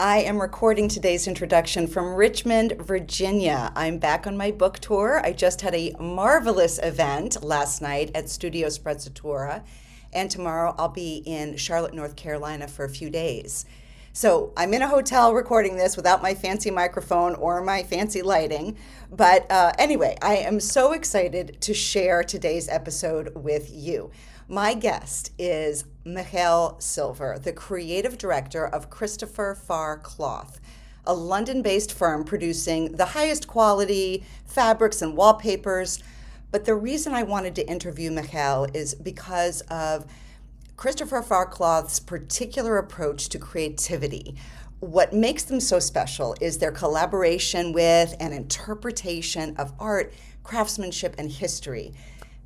I am recording today's introduction from Richmond, Virginia. I'm back on my book tour. I just had a marvelous event last night at Studio Sprezzatura, and tomorrow I'll be in Charlotte, North Carolina for a few days. So I'm in a hotel recording this without my fancy microphone or my fancy lighting. But anyway, I am so excited to share today's episode with you. My guest is Michal Silver, the creative director of Christopher Farr Cloth, a London based firm producing the highest quality fabrics and wallpapers. But the reason I wanted to interview Michal is because of Christopher Farr Cloth's particular approach to creativity. What makes them so special is their collaboration with and interpretation of art, craftsmanship, and history.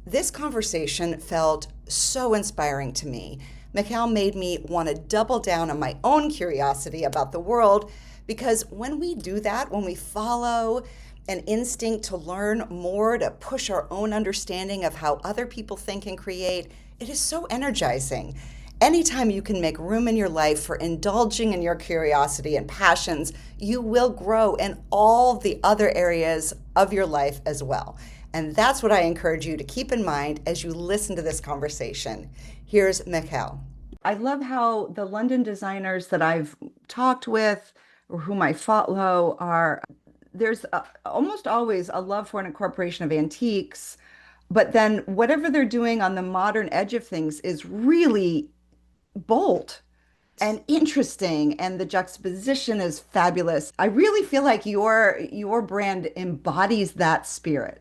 This conversation felt so inspiring to me. Michal made me want to double down on my own curiosity about the world because when we do that, when we follow an instinct to learn more, to push our own understanding of how other people think and create, it is so energizing. Anytime you can make room in your life for indulging in your curiosity and passions, you will grow in all the other areas of your life as well. And that's what I encourage you to keep in mind as you listen to this conversation. Here's Michal. I love how the London designers that I've talked with or whom I follow are there's almost always a love for an incorporation of antiques, but then whatever they're doing on the modern edge of things is really bold and interesting, and the juxtaposition is fabulous. I really feel like your brand embodies that spirit.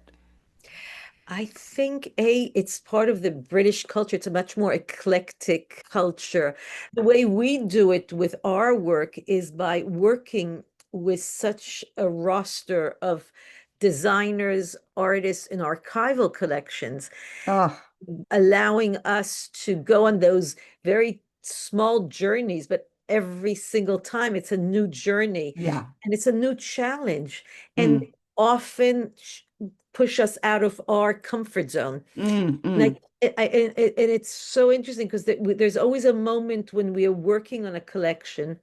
I think it's part of the British culture. It's a much more eclectic culture. The way we do it with our work is by working with such a roster of designers, artists, and archival collections, Oh, allowing us to go on those very small journeys, but every single time it's a new journey yeah. and it's a new challenge. And Mm, often push us out of our comfort zone. mm. Like, and it's so interesting because there's always a moment when we are working on a collection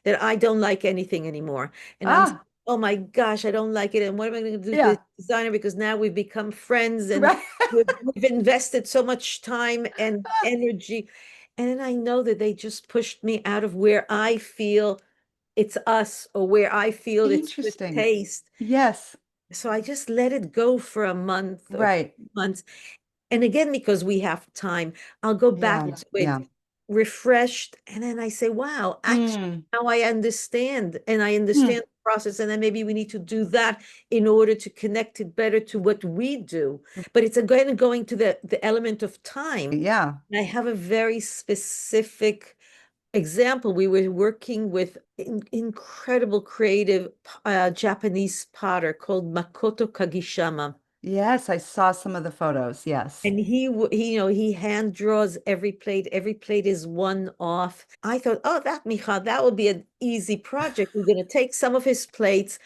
that I don't like anything anymore. And I'm, Ah, oh my gosh, I don't like it. And what am I going to do to the yeah. designer? Because now we've become friends and Right. we've invested so much time and energy. And then I know that they just pushed me out of where I feel it's us or where I feel it's good Interesting. taste. Yes. So I just let it go for a month or Right. 2 months. And again, because we have time, I'll go back Yeah. to Yeah. it refreshed. And then I say, wow, actually, Mm, now I understand and I mm. understand the process. And then maybe we need to do that in order to connect it better to what we do. But it's again going to the element of time. Yeah. And I have a very specific example. We were working with incredible creative Japanese potter called Makoto Kagishama. Yes, I saw some of the photos. Yes. And he hand draws every plate. Every plate is one off. I thought, oh, that Michal, that would be an easy project. We're going to take some of his plates,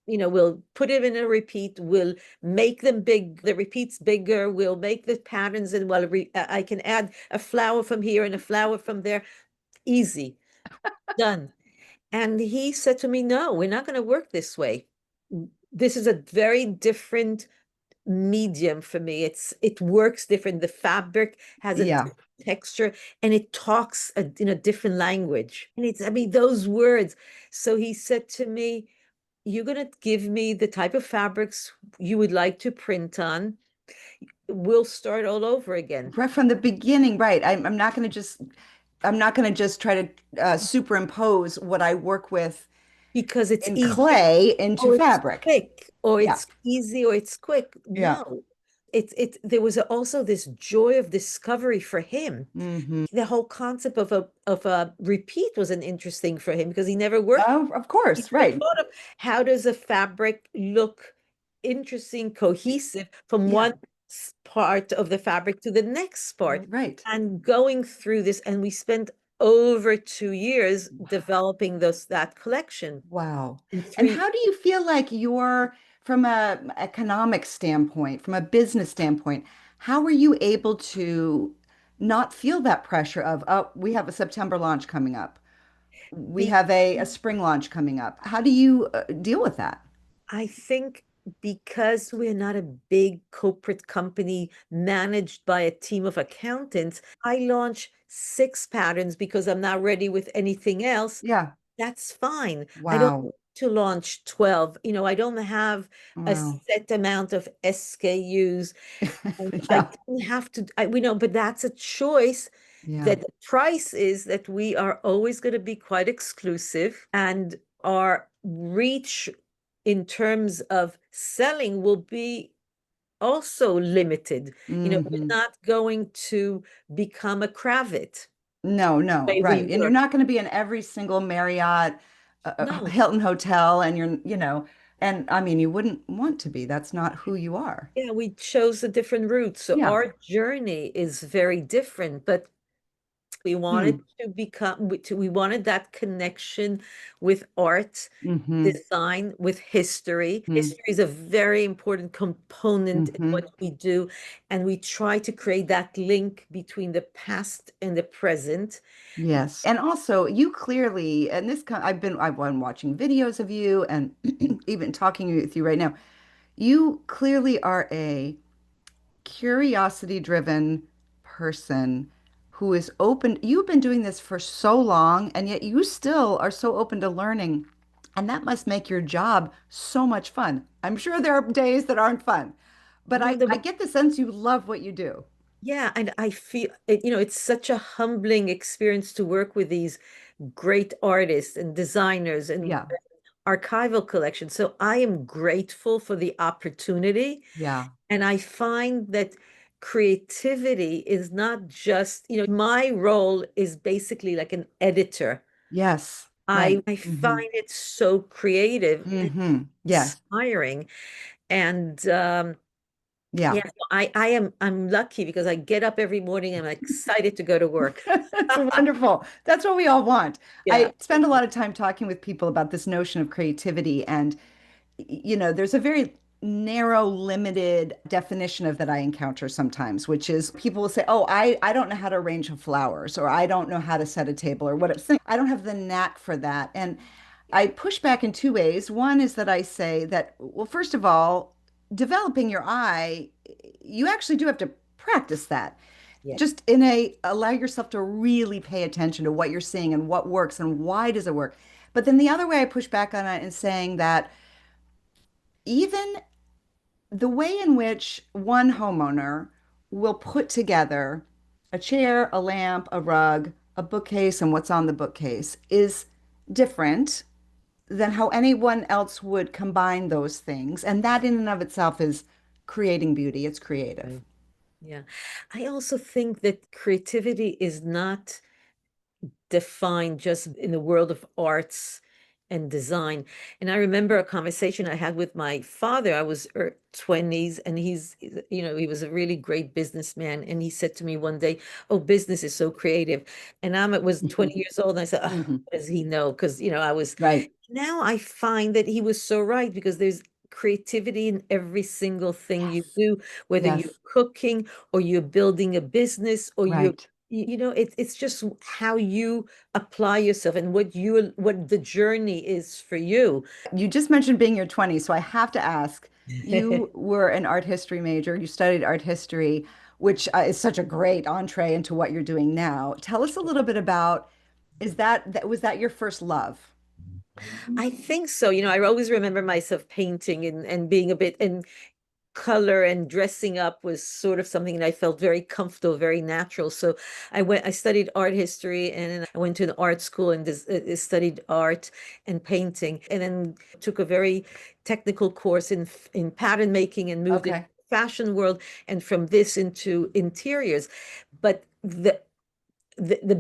we'll put it in a repeat. We'll make them big, the repeats bigger. We'll make the patterns, and I can add a flower from here and a flower from there. Easy, done. And he said to me, no, we're not going to work this way. This is a very different medium for me. It works different. The fabric has a Yeah. different texture and it talks in a different language. And I mean, those words. So he said to me, you're going to give me the type of fabrics you would like to print on. We'll start all over again. Right from the beginning, right. I'm not going to just try to superimpose what I work with Because it's in easy, clay into or it's fabric. quick, or Yeah. it's easy, or it's quick. Yeah. No, there was also this joy of discovery for him. Hmm. The whole concept of a repeat was an interesting for him because he never worked. Oh, of He course. never Right. thought of how does a fabric look interesting, cohesive from Yeah. one part of the fabric to the next part, Right. and going through this, and we spent over 2 years developing that collection Wow. in And three. how do you feel like from a economic standpoint, from a business standpoint, how are you able to not feel that pressure of, oh, we have a September launch coming up? we Be- have a spring launch coming up. How do you deal with that? I think because we're not a big corporate company managed by a team of accountants, I launch 6 patterns because I'm not ready with anything else. Yeah. That's fine. I don't Wow. need to launch 12. I don't have a Wow. set amount of SKUs. And I Yeah. don't have to, we know, but that's a choice Yeah. that the price is that we are always going to be quite exclusive and our reach in terms of selling will be also limited. We're Hmm. not going to become a Cravat No, no, the way we right. And you're work. not going to be in every single Marriott, No. Hilton hotel, and and I mean, you wouldn't want to be. That's not who you are. Yeah, we chose a different route. So Yeah. our journey is very different, but we wanted Hmm. to become, we wanted that connection with art, Hmm. design, with history. History is a very important component in Hmm. what we do, and we try to create that link between the past and the present. Yes. And also, you clearly, and I've been watching videos of you and even talking with you right now. You clearly are a curiosity-driven person who is open. You've been doing this for so long, and yet you still are so open to learning. And that must make your job so much fun. I'm sure there are days that aren't fun, but No, I get the sense you love what you do. yeah, and I feel it, it's such a humbling experience to work with these great artists and designers and Yeah. archival collections. So I am grateful for the opportunity. Yeah. And I find that creativity is not just, my role is basically like an editor. Yes. I, Right. I Hmm. find it so creative and Hmm. Yes. inspiring. And Yeah. yeah, so I'm lucky because I get up every morning and I'm excited to go to work. That's wonderful. That's what we all want. Yeah. I spend a lot of time talking with people about this notion of creativity, and there's a very narrow, limited definition of that I encounter sometimes, which is people will say, "Oh, I don't know how to arrange flowers, or I don't know how to set a table, or what it's I don't have the knack for that." And I push back in two ways. One is that I say that, well, first of all, developing your eye, you actually do have to practice that. Yeah. Just allow yourself to really pay attention to what you're seeing and what works and why does it work. But then the other way I push back on it is saying that even the way in which one homeowner will put together a chair, a lamp, a rug, a bookcase, and what's on the bookcase is different than how anyone else would combine those things. And that in and of itself is creating beauty. It's creative. Right. Yeah. I also think that creativity is not defined just in the world of arts and design. And I remember a conversation I had with my father. I was 20s and he was a really great businessman. And he said to me one day, "Oh, business is so creative." And I was 20 years old and I said, "Oh, Mhm. what does he know?" Because, I was, Right. now I find that he was so right because there's creativity in every single thing you Yes. do, whether you're Yes. cooking or you're building a business or Right. it's just how you apply yourself and what the journey is for you. You just mentioned being your 20s, so I have to ask, you were an art history major, you studied art history, which is such a great entree into what you're doing now. Tell us a little bit about, was that your first love? I think so. I always remember myself painting and being a bit and color and dressing up was sort of something that I felt very comfortable, very natural. So I studied art history and then I went to an art school and studied art and painting and then took a very technical course in pattern making and moved into Okay. the fashion world and from this into interiors. But the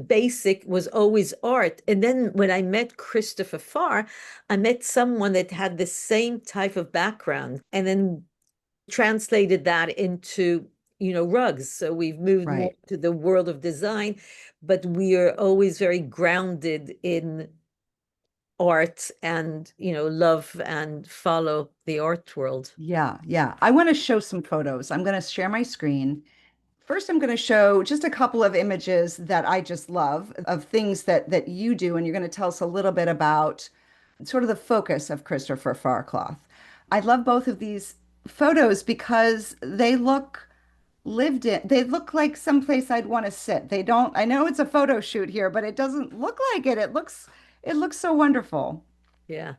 basic was always art. And then when I met Christopher Farr, I met someone that had the same type of background and then translated that into rugs. So we've moved more Right. to the world of design, but we are always very grounded in art and love and follow the art world. Yeah, yeah. I want to show some photos. I'm going to share my screen First, I'm going to show just a couple of images that I just love of things that you do, and you're going to tell us a little bit about sort of the focus of Christopher Farr cloth. I love both of these photos because they look lived in. They look like someplace I'd want to sit. They don't, I know it's a photo shoot here, but it doesn't look like it. It looks so wonderful. Yeah.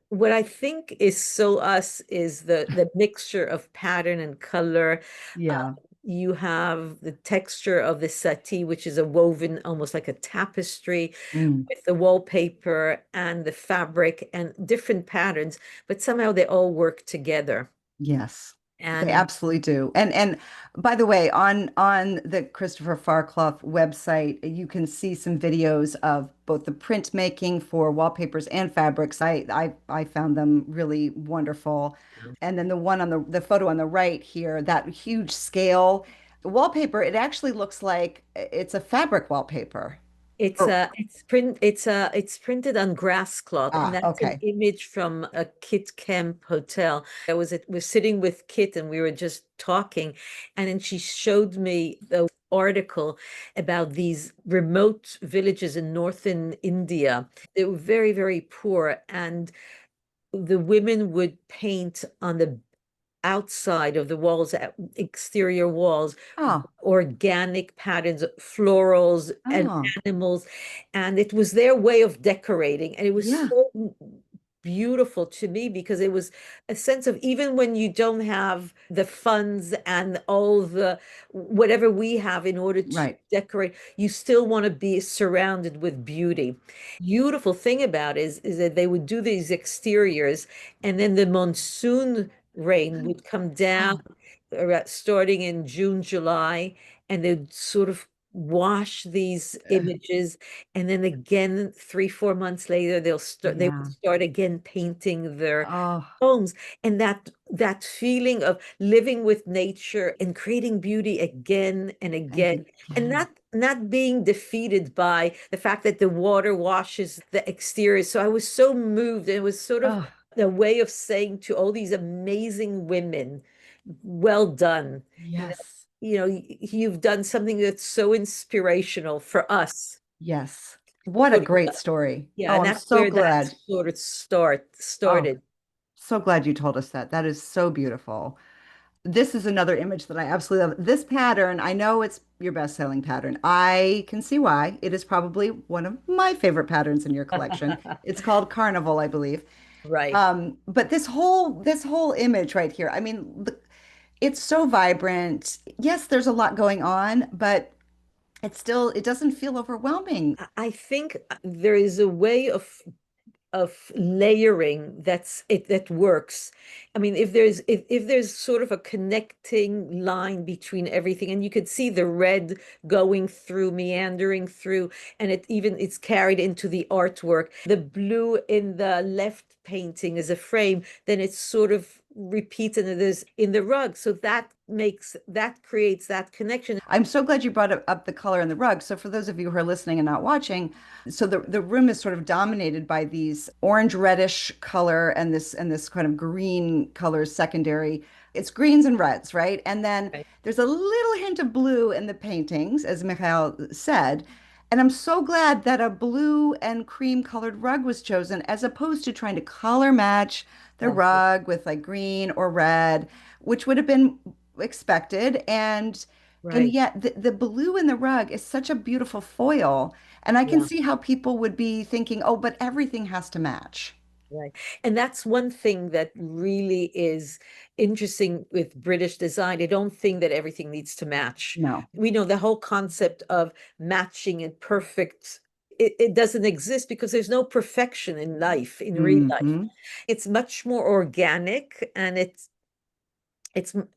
What I think is so us is the mixture of pattern and color. Uh, Yeah. you have the texture of the settee, which is a woven almost like a tapestry Mm. with the wallpaper and the fabric and different patterns, but somehow they all work together. Yes, they And absolutely do. And by the way, on the Christopher Farclough website, you can see some videos of both the printmaking for wallpapers and fabrics. I found them really wonderful. And then the one on the photo on the right here, that huge scale wallpaper, it actually looks like it's a fabric wallpaper. Oh, it's printed on grass cloth, and that's an okay. image from a Kit Kemp hotel. I was sitting with Kit and we were just talking, and then she showed me the article about these remote villages in northern India. They were very, very poor, and the women would paint on the outside of the walls, exterior walls, Oh, organic patterns, florals and oh, animals. And it was their way of decorating. And it was yeah, so beautiful to me because it was a sense of even when you don't have the funds and all the whatever we have in order to right. decorate, you still want to be surrounded with beauty. Beautiful thing about it is that they would do these exteriors and then the monsoon rain would come down Oh, starting in June, July, and they'd sort of wash these images, and then again 3, 4 months later they would yeah. start again painting their Oh, homes. And that feeling of living with nature and creating beauty again and and again, and again. not being defeated by the fact that the water washes the exterior. So I was so moved. It was sort of Oh, a way of saying to all these amazing women, well done. yes. You've done something that's so inspirational for us. Yes. What a Putting great up. story. Yeah, Oh, and I'm that's so where that glad. sort of Oh, started. so glad you told us that. That is so beautiful. This is another image that I absolutely love. This pattern, I know it's your best-selling pattern. I can see why. It is probably one of my favorite patterns in your collection. It's called Carnival, I believe. Right. But this whole image right here, I mean, it's so vibrant. Yes, there's a lot going on, but it doesn't feel overwhelming. I think there is a way of layering that works. I mean, if there's sort of a connecting line between everything, and you could see the red going through, meandering through, and it's carried into the artwork. The blue in the left painting is a frame, then it's sort of repeats and it is in the rug. So that creates that connection. I'm so glad you brought up the color in the rug. So for those of you who are listening and not watching, so the room is sort of dominated by these orange reddish color and this kind of green color secondary. It's greens and reds, right? And then Right. there's a little hint of blue in the paintings, as Michal said. And I'm so glad that a blue and cream colored rug was chosen as opposed to trying to color match the Right. rug with like green or red, which would have been expected. And Right. yet the blue in the rug is such a beautiful foil. And I can Yeah. see how people would be thinking, oh, but everything has to match. Right. And that's one thing that really is interesting with British design. I don't think that everything needs to match. No. We know the whole concept of matching and perfect, it doesn't exist because there's no perfection in life, in real life. Hmm. It's much more organic and it's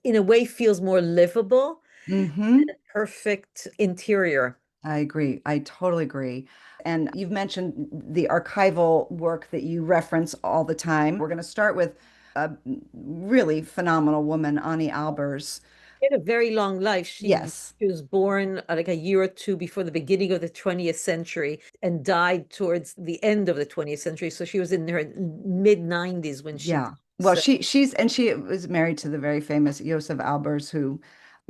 in a way feels more livable, Hmm. perfect interior. I agree. I totally agree. And you've mentioned the archival work that you reference all the time. We're going to start with a really phenomenal woman, Annie Albers. She had a very long life. Yes. She was born like a year or two before the beginning of the 20th century and died towards the end of the 20th century. So she was in her mid 90s when she died. Yeah. Well, So she was married to the very famous Josef Albers, who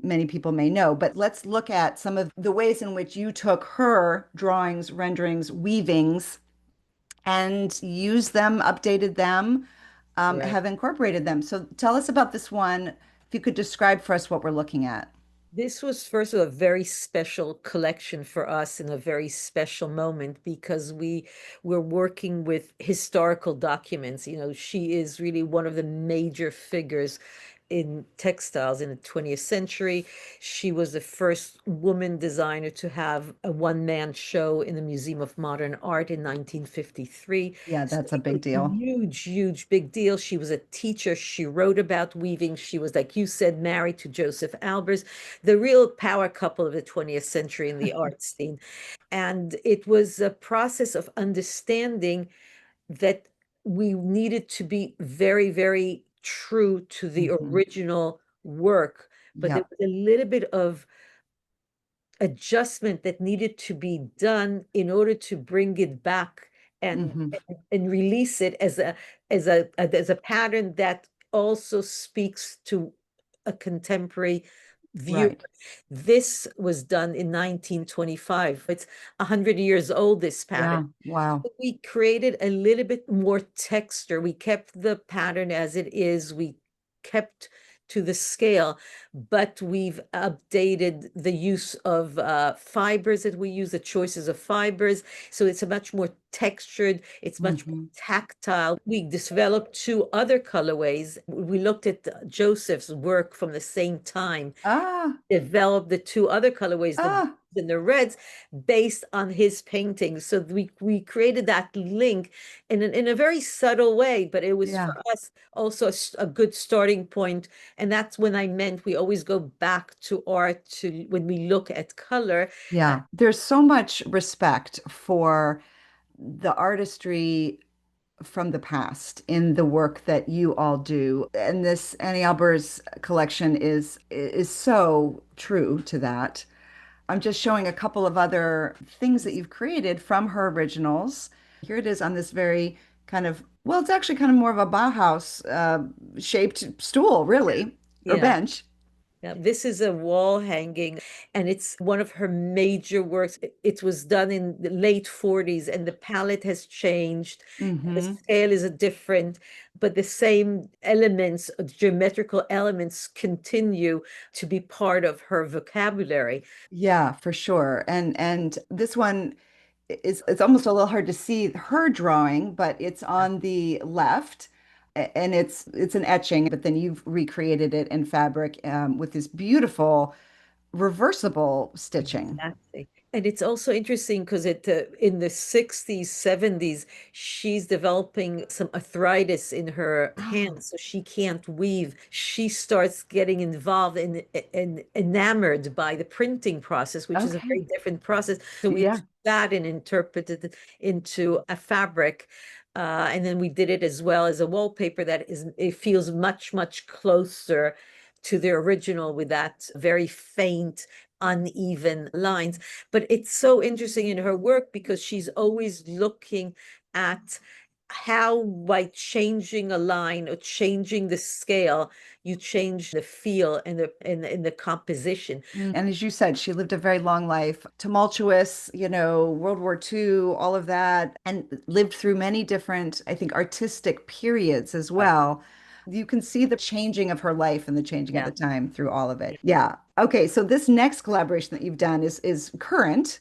many people may know, but let's look at some of the ways in which you took her drawings, renderings, weavings, and used them, updated them, Right. have incorporated them. So tell us about this one. If you could describe for us what we're looking at. This was first of all a very special collection for us in a very special moment because we were working with historical documents. You know, she is really one of the major figures in textiles in the 20th century. She was the first woman designer to have a one-man show in the Museum of Modern Art in 1953. Yeah, So that's a it was big a deal. huge, huge, big deal. She was a teacher. She wrote about weaving. She was, like you said, married to Joseph Albers, the real power couple of the 20th century in the art scene. And it was a process of understanding that we needed to be very, very true to the Hmm. original work, but there Yeah. was a little bit of adjustment that needed to be done in order to bring it back and Hmm. and release it as a pattern that also speaks to a contemporary view. Right. This was done in 1925. It's 100 years old, this pattern. Yeah. Wow. We created a little bit more texture. We kept the pattern as it is. We kept to the scale, but we've updated the use of fibers that we use, the choices of fibers. So it's a much more textured, it's much more Hmm. tactile. We developed two other colorways. We looked at Joseph's work from the same time, Ah, developed the two other colorways, the blues ah, and the reds, based on his paintings. So we created that link in a very subtle way, but it was yeah. for us also a good starting point. And that's when I meant we always go back to art to when we look at color. Uh, Yeah. There's so much respect for the artistry from the past in the work that you all do. And this Annie Albers collection is so true to that. I'm just showing a couple of other things that you've created from her originals. Here it is on this very kind of, well, it's actually kind of more of a Bauhaus shaped stool, really, or yeah. bench. Yeah, this is a wall hanging, and it's one of her major works. It was done in the late 40s, and the palette has changed. The Hmm. scale is a different, but the same elements, geometrical elements, continue to be part of her vocabulary. Yeah, for sure. And this one is it's almost a little hard to see her drawing, but it's on the left. And it's an etching, but then you've recreated it in fabric with this beautiful reversible stitching. Exactly. And it's also interesting because in the 60s, 70s, she's developing some arthritis in her Oh, hands, so she can't weave. She starts getting involved and enamored by the printing process, which is a very okay. different process. So we Yeah. took that and interpreted it into a fabric. And then we did it as well as a wallpaper that it feels much, much closer to the original with that very faint uneven lines. But it's so interesting in her work because she's always looking at how by changing a line or changing the scale, you change the feel and the composition. And as you said, she lived a very long life, tumultuous, World War II, all of that, and lived through many different, I think, artistic periods as Right. well. You can see the changing of her life and the changing of Yeah. the time through all of it. Yeah. Okay, so this next collaboration that you've done is current,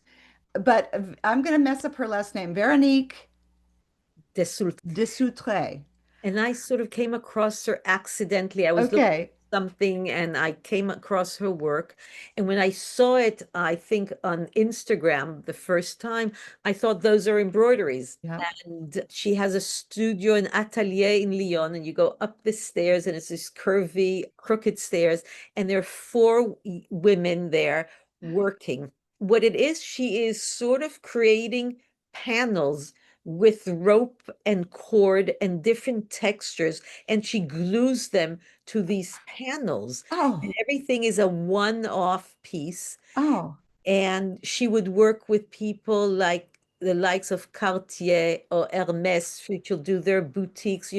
but I'm going to mess up her last name, Veronique Dessoutre. And I sort of came across her accidentally. I was looking Okay. at something and I came across her work. And when I saw it, I think on Instagram the first time, I thought those are embroideries. Yeah. And she has a studio, an atelier in Lyon, and you go up the stairs, and it's this curvy, crooked stairs, and there are four women there working. What it is, she is sort of creating panels with rope and cord and different textures, and she glues them to these panels. And Oh, everything is a one-off piece. oh, And she would work with people like the likes of Cartier or Hermes, which will do their boutiques,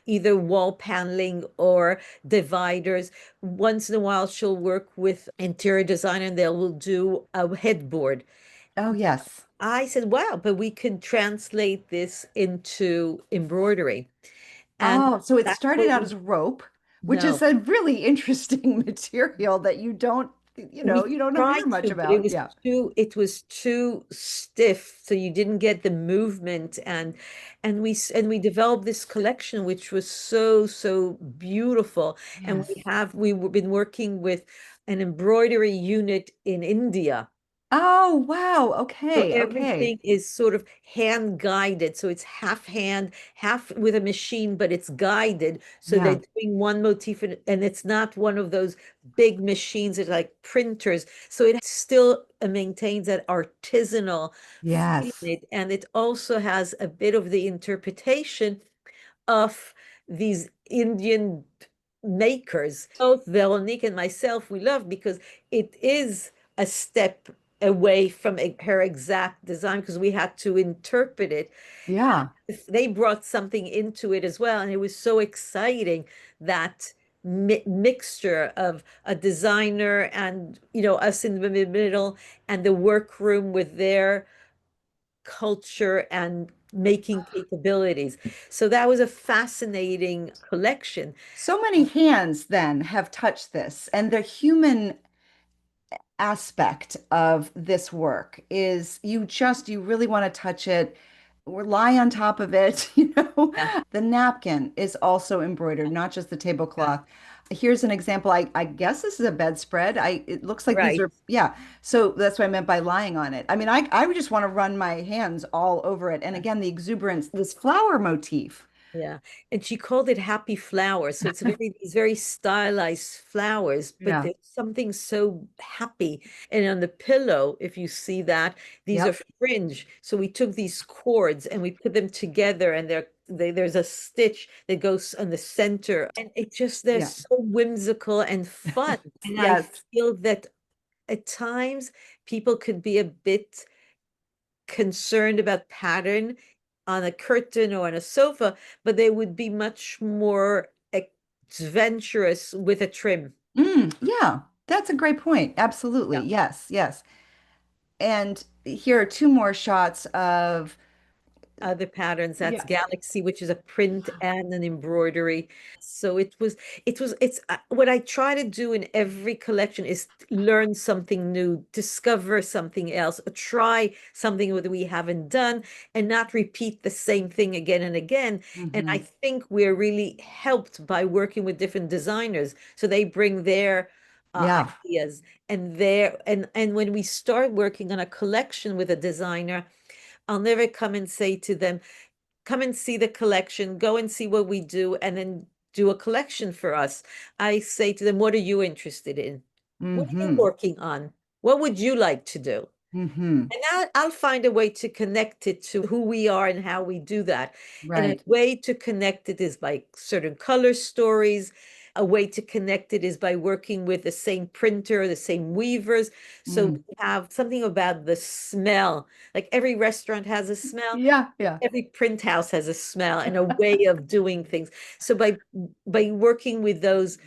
either wall paneling or dividers. Once in a while, she'll work with interior designer and they will do a headboard. Oh, yes. I said, wow, but we could translate this into embroidery. And Oh, so it that's started what out we as rope, which is know. a really interesting material that We you don't hear tried much to, but it about. was Yeah. too stiff, so you didn't get the movement. And we developed this collection, which was so beautiful. And Yes. we've been working with an embroidery unit in India. Oh, wow. So Okay. Okay. everything is sort of hand guided. So it's half hand, half with a machine, but it's guided. So they're Yeah. doing one motif and it's not one of those big machines, it's like printers. So it still maintains that artisanal feel in Yes. it. And it also has a bit of the interpretation of these Indian makers. Both Veronique and myself, we love because it is a step away from her exact design because we had to interpret it. Yeah. They brought something into it as well, and it was so exciting that mixture of a designer and us in the middle and the workroom with their culture and making capabilities. So that was a fascinating collection. So many hands then have touched this, and the human aspect of this work is you really want to touch it or lie on top of it. Yeah, The napkin is also embroidered, not just the yeah. tablecloth. Here's an example. I guess this is a bedspread. It looks like these Right. are, yeah. So that's what I meant by lying on it. I mean, I would just want to run my hands all over it. And again, the exuberance, this flower motif. Yeah. And she called it happy flowers. So it's these very stylized flowers, but Yeah. there's something so happy. And on the pillow, if you see that, these are Yep. fringe. So we took these cords and we put them together and there's a stitch that goes on the center. And they're Yeah. so whimsical and fun. And I Yes. feel that at times people could be a bit concerned about pattern on a curtain or on a sofa, but they would be much more adventurous with a trim. Yeah. That's a great point. Absolutely. Yeah. Yes. Yes. And here are two more shots of, Other patterns, that's yeah. Galaxy, which is a print and an embroidery. So it's what I try to do in every collection is learn something new, discover something else, try something that we haven't done, and not repeat the same thing again and again. And I Hmm. think we're really helped by working with different designers. So they bring their Yeah. ideas and when we start working on a collection with a designer, I'll never come and say to them, come and see the collection, go and see what we do, and then do a collection for us. I say to them, what are you interested in? What are you Hmm. working on? What would you like to do? Hmm. And I'll find a way to connect it to who we are and how we do that. And a Right. way to connect it is by certain color stories. A way to connect it is by working with the same printer, the same weavers. So Mm. we have something about the smell. Like every restaurant has a smell, Yeah. Yeah. every print house has a smell and a way of doing things. So by working with those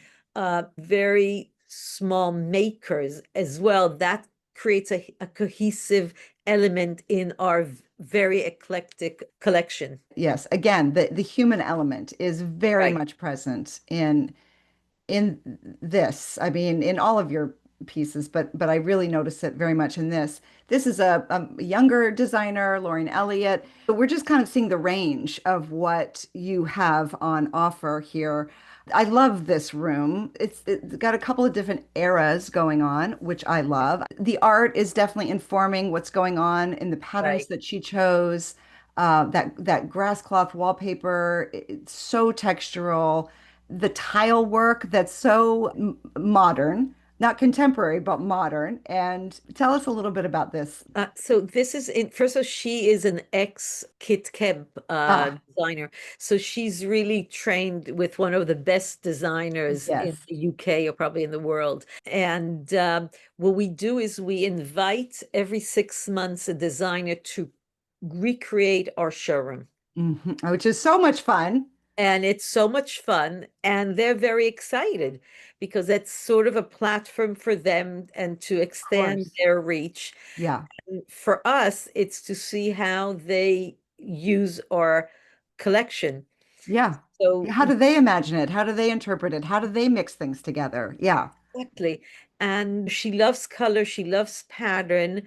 very small makers as well, that creates a cohesive element in our very eclectic collection. Yes. Again, the human element is very Right, much present in this. I mean, in all of your pieces, but I really notice it very much in this. This is a younger designer, Lauren Elliott. But we're just kind of seeing the range of what you have on offer here. I love this room. It's got a couple of different eras going on, which I love. The art is definitely informing what's going on in the patterns right. that she chose. That grass cloth wallpaper, it's so textural. The tile work that's so modern, not contemporary, but modern. And tell us a little bit about this. So this is in first of all, she is an ex Kit Kemp Ah, designer. So she's really trained with one of the best designers in yes. the UK or probably in the world. And what we do is we invite every 6 months a designer to recreate our showroom. Which is so much fun. And it's so much fun. And they're very excited because that's sort of a platform for them and to Of extend course. their reach. Yeah. And for us, it's to see how they use our collection. Yeah. So How do they imagine it? How do they interpret it? How do they mix things together? Yeah. exactly. And she loves color, she loves pattern,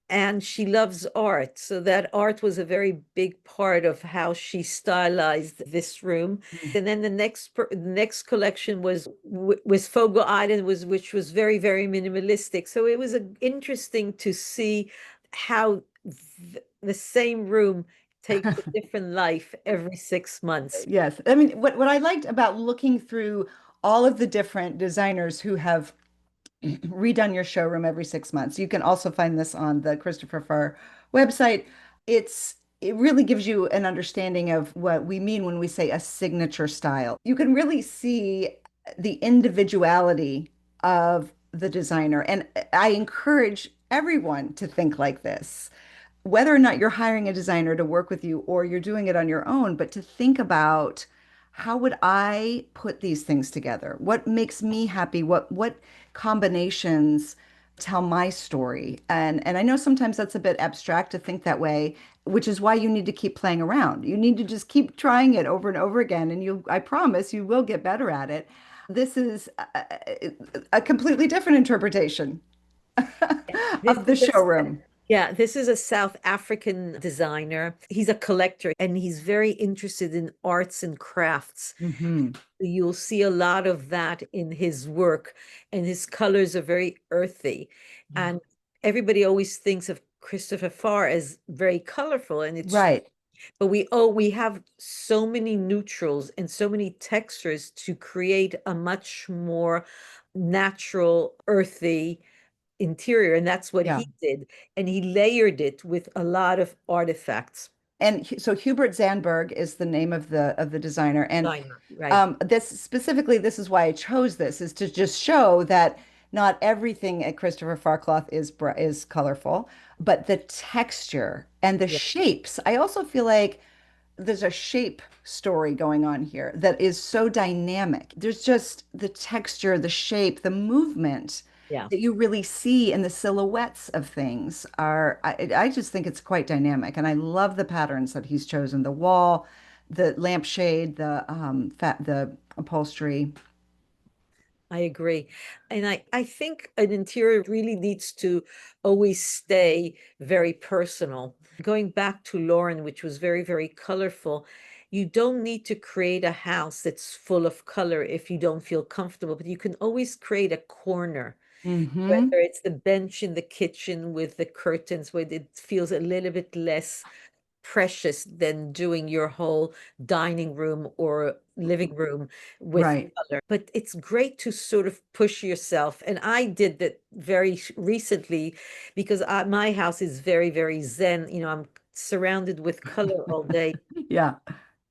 and she loves art. So that art was a very big part of how she stylized this room. Mm. And then the next collection was Fogo Island, was which was very, very minimalistic. So it was interesting to see how the same room takes a different life every 6 months. Yes. I mean, what I liked about looking through all of the different designers who have redone your showroom every 6 months. You can also find this on the Christopher Farr website. It really gives you an understanding of what we mean when we say a signature style. You can really see the individuality of the designer. And I encourage everyone to think like this, whether or not you're hiring a designer to work with you or you're doing it on your own, but to think about how would I put these things together? What makes me happy? What combinations tell my story? And I know sometimes that's a bit abstract to think that way, which is why you need to keep playing around. You need to just keep trying it over and over again, and I promise you will get better at it. This is a completely different interpretation This of the is showroom. Yeah, this is a South African designer. He's a collector and he's very interested in arts and crafts. Hmm. You'll see a lot of that in his work, and his colors are very earthy. And everybody always thinks of Christopher Farr as very colorful, and it's Right. but we have so many neutrals and so many textures to create a much more natural, earthy interior, and that's what Yeah. he did. And he layered it with a lot of artifacts. And so Hubert Zandberg is the name of the designer. And Designer, right? this specifically, this is why I chose this, is to just show that not everything at Christopher Farcloth is colorful, but the texture and the Yeah, shapes. I also feel like there's a shape story going on here that is so dynamic. There's just the texture, the shape, the movement yeah. that you really see in the silhouettes of things are, I just think it's quite dynamic. And I love the patterns that he's chosen, the wall, the lampshade, the upholstery. I agree. And I think an interior really needs to always stay very personal. Going back to Lauren, which was very, very colorful, you don't need to create a house that's full of color if you don't feel comfortable, but you can always create a corner, Hmm. whether it's the bench in the kitchen with the curtains where it feels a little bit less precious than doing your whole dining room or living room with Right. color. But it's great to sort of push yourself. And I did that very recently because my house is very, very zen. I'm surrounded with color all day. Yeah.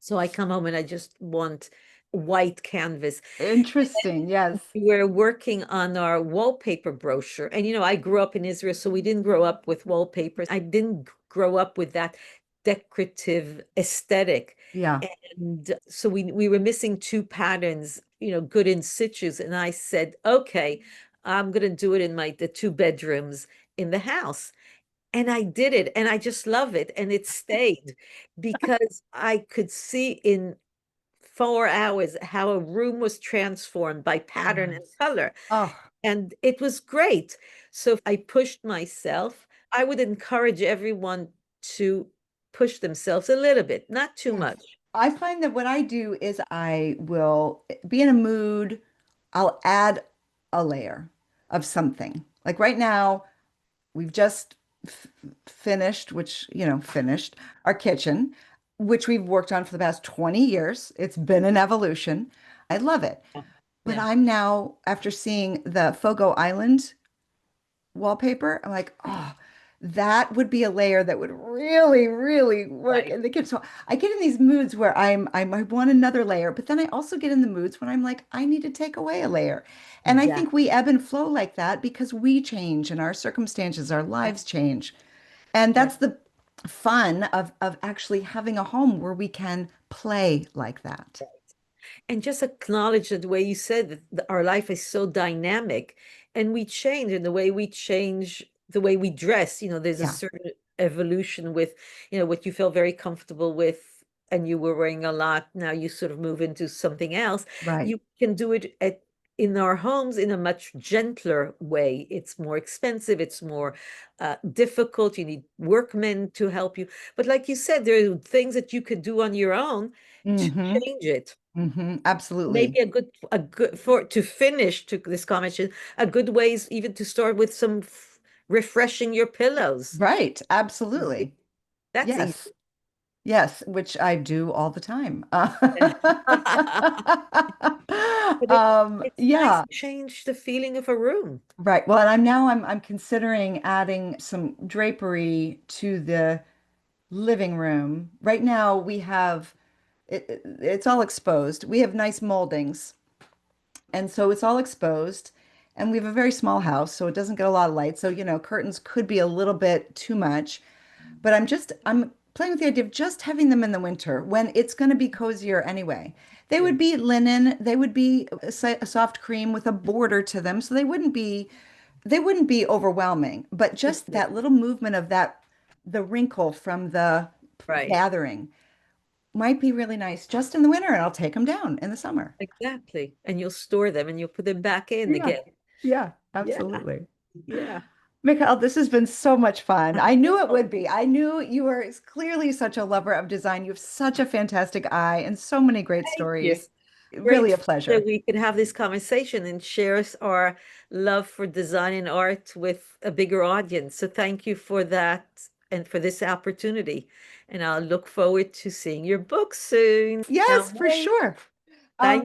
So I come home and I just want white canvas. Interesting. Yes. We were working on our wallpaper brochure. And, I grew up in Israel, so we didn't grow up with wallpapers. I didn't grow up with that decorative aesthetic. Yeah. And so we were missing two patterns, good in situs. And I said, okay, I'm going to do it in the two bedrooms in the house. And I did it, and I just love it. And it stayed because I could see in 4 hours how a room was transformed by pattern and Yes. color. Oh, And it was great. So I pushed myself. I would encourage everyone to push themselves a little bit, not too yes. much. I find that what I do is I will be in a mood, I'll add a layer of something. Like right now, we've just finished, finished our kitchen, which we've worked on for the past 20 years. It's been an evolution. I love it. Yeah. But Yeah. I'm now, after seeing the Fogo Island wallpaper, I'm like, oh, that would be a layer that would really, really work Right. in the kitchen. So I get in these moods where I want another layer, but then I also get in the moods when I'm like, I need to take away a layer. And I think Exactly. we ebb and flow like that because we change and our circumstances, our lives change. And Yeah. fun of actually having a home where we can play like that. And just acknowledge that the way you said that our life is so dynamic and we change in the way we change the way we dress. There's a Yeah, certain evolution with, what you felt very comfortable with and you were wearing a lot. Now you sort of move into something else. right. You can do it in our homes in a much gentler way. It's more expensive, it's more difficult. You need workmen to help you. But like you said, there are things that you could do on your own to Mm-hmm. change it. Mm-hmm. Absolutely. Maybe a good for to finish to this conversation, a good way is even to start with some refreshing your pillows. Right. Easy. Absolutely. That's easy. Yes. Yes, which I do all the time. But it's nice Yeah, to change the feeling of a room. right. Well, and I'm considering adding some drapery to the living room. Right now we have it's all exposed. We have nice moldings, and so it's all exposed. And we have a very small house, so it doesn't get a lot of light. So, curtains could be a little bit too much. But I'm playing with the idea of just having them in the winter when it's going to be cozier anyway. They Yeah. would be linen, they would be a soft cream with a border to them, so they wouldn't be overwhelming. But just Okay. that little movement of the wrinkle from the Right. gathering might be really nice just in the winter, and I'll take them down in the summer. Exactly. And you'll store them and you'll put them back in Yeah, again. yeah, Yeah. absolutely. Yeah. Michael, this has been so much fun. I knew it Oh, would be. I knew you were clearly such a lover of design. You have such a fantastic eye and so many great thank you. stories. Really Great a that pleasure. we could have this conversation and share our love for design and art with a bigger audience. So thank you for that and for this opportunity. And I'll look forward to seeing your book soon. Yes, Can't for wait. sure. Thank